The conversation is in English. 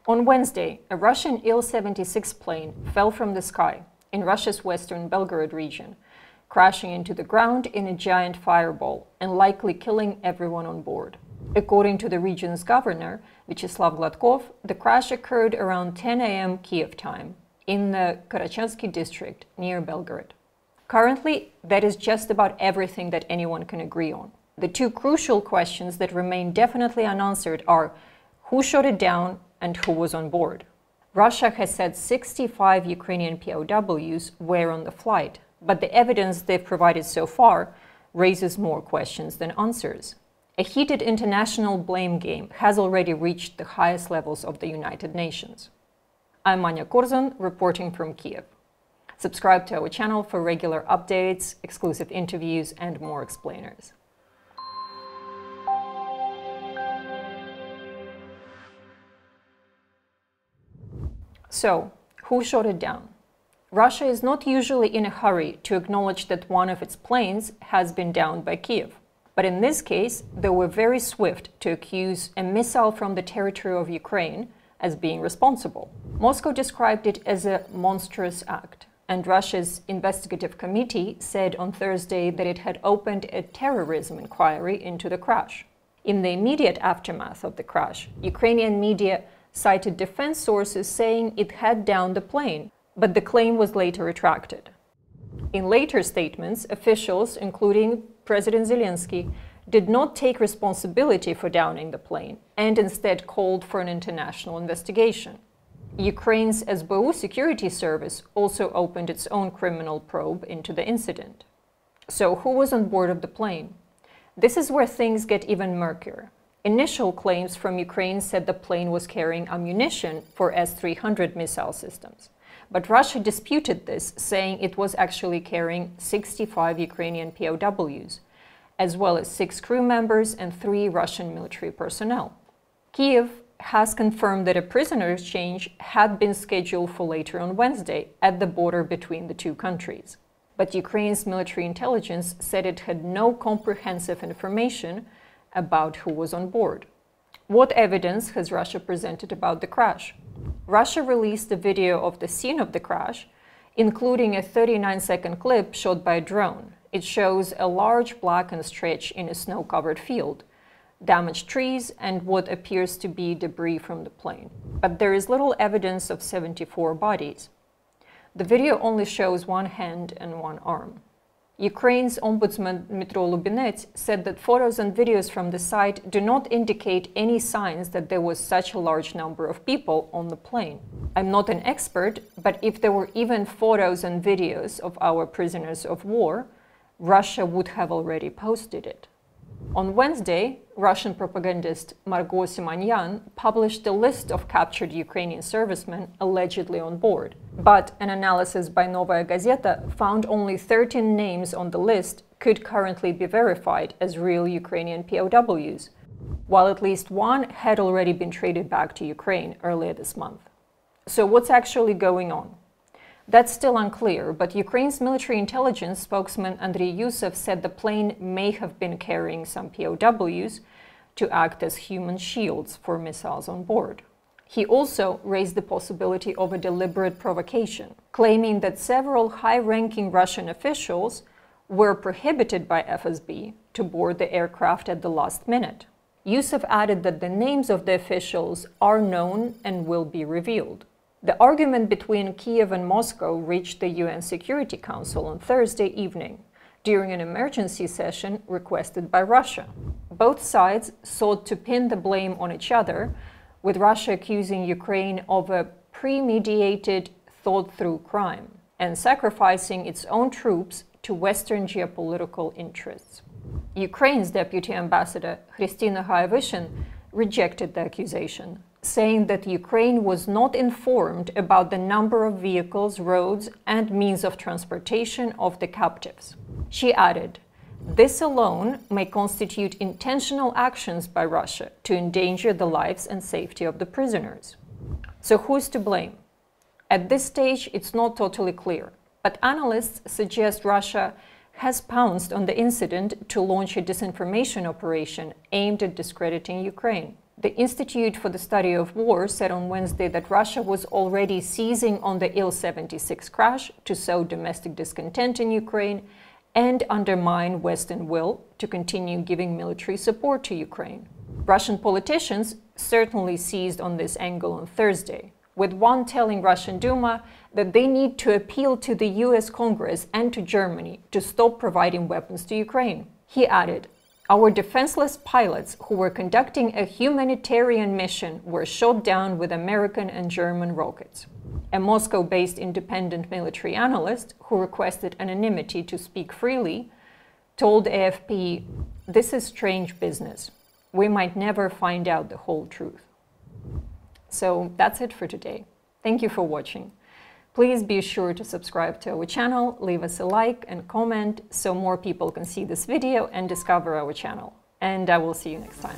On Wednesday, a Russian Il-76 plane fell from the sky in Russia's western Belgorod region, crashing into the ground in a giant fireball and likely killing everyone on board. According to the region's governor, Vyacheslav Gladkov, the crash occurred around 10 a.m. Kyiv time in the Karachensky district near Belgorod. Currently, that is just about everything that anyone can agree on. The two crucial questions that remain definitely unanswered are who shot it down and who was on board. Russia has said 65 Ukrainian POWs were on the flight, but the evidence they've provided so far raises more questions than answers. A heated international blame game has already reached the highest levels of the United Nations. I'm Anya Korzun, reporting from Kyiv. Subscribe to our channel for regular updates, exclusive interviews, and more explainers. So, who shot it down? Russia is not usually in a hurry to acknowledge that one of its planes has been downed by Kyiv. But in this case, they were very swift to accuse a missile from the territory of Ukraine as being responsible. Moscow described it as a monstrous act, and Russia's investigative committee said on Thursday that it had opened a terrorism inquiry into the crash. In the immediate aftermath of the crash, Ukrainian media cited defense sources saying it had downed the plane, but the claim was later retracted. In later statements, officials, including President Zelensky, did not take responsibility for downing the plane and instead called for an international investigation. Ukraine's SBU security service also opened its own criminal probe into the incident. So who was on board of the plane? This is where things get even murkier. Initial claims from Ukraine said the plane was carrying ammunition for S-300 missile systems. But Russia disputed this, saying it was actually carrying 65 Ukrainian POWs, as well as 6 crew members and 3 Russian military personnel. Kyiv has confirmed that a prisoner exchange had been scheduled for later on Wednesday at the border between the two countries. But Ukraine's military intelligence said it had no comprehensive information about who was on board. What evidence has Russia presented about the crash? Russia released a video of the scene of the crash, including a 39-second clip shot by a drone. It shows a large blackened stretch in a snow-covered field, damaged trees, and what appears to be debris from the plane. But there is little evidence of 74 bodies. The video only shows one hand and one arm. Ukraine's Ombudsman Dmytro Lubinets said that photos and videos from the site do not indicate any signs that there was such a large number of people on the plane. I'm not an expert, but if there were even photos and videos of our prisoners of war, Russia would have already posted it. On Wednesday, Russian propagandist Margot Simonyan published a list of captured Ukrainian servicemen allegedly on board. But an analysis by Novaya Gazeta found only 13 names on the list could currently be verified as real Ukrainian POWs, while at least one had already been traded back to Ukraine earlier this month. So what's actually going on? That's still unclear, but Ukraine's military intelligence spokesman Andriy Yusov said the plane may have been carrying some POWs to act as human shields for missiles on board. He also raised the possibility of a deliberate provocation, claiming that several high-ranking Russian officials were prohibited by FSB to board the aircraft at the last minute. Yusov added that the names of the officials are known and will be revealed. The argument between Kyiv and Moscow reached the UN Security Council on Thursday evening, during an emergency session requested by Russia. Both sides sought to pin the blame on each other, with Russia accusing Ukraine of a premeditated, thought-through crime and sacrificing its own troops to Western geopolitical interests. Ukraine's Deputy Ambassador Christina Hayavyshin rejected the accusation, saying that Ukraine was not informed about the number of vehicles, roads, and means of transportation of the captives. She added, "This alone may constitute intentional actions by Russia to endanger the lives and safety of the prisoners." So who's to blame? At this stage, it's not totally clear, but analysts suggest Russia has pounced on the incident to launch a disinformation operation aimed at discrediting Ukraine. The Institute for the Study of War said on Wednesday that Russia was already seizing on the IL-76 crash to sow domestic discontent in Ukraine and undermine Western will to continue giving military support to Ukraine. Russian politicians certainly seized on this angle on Thursday, with one telling Russian Duma that they need to appeal to the US Congress and to Germany to stop providing weapons to Ukraine. He added, "Our defenseless pilots who were conducting a humanitarian mission were shot down with American and German rockets." A Moscow-based independent military analyst who requested anonymity to speak freely told AFP, "This is strange business. We might never find out the whole truth." So that's it for today. Thank you for watching. Please be sure to subscribe to our channel, leave us a like and comment so more people can see this video and discover our channel. And I will see you next time.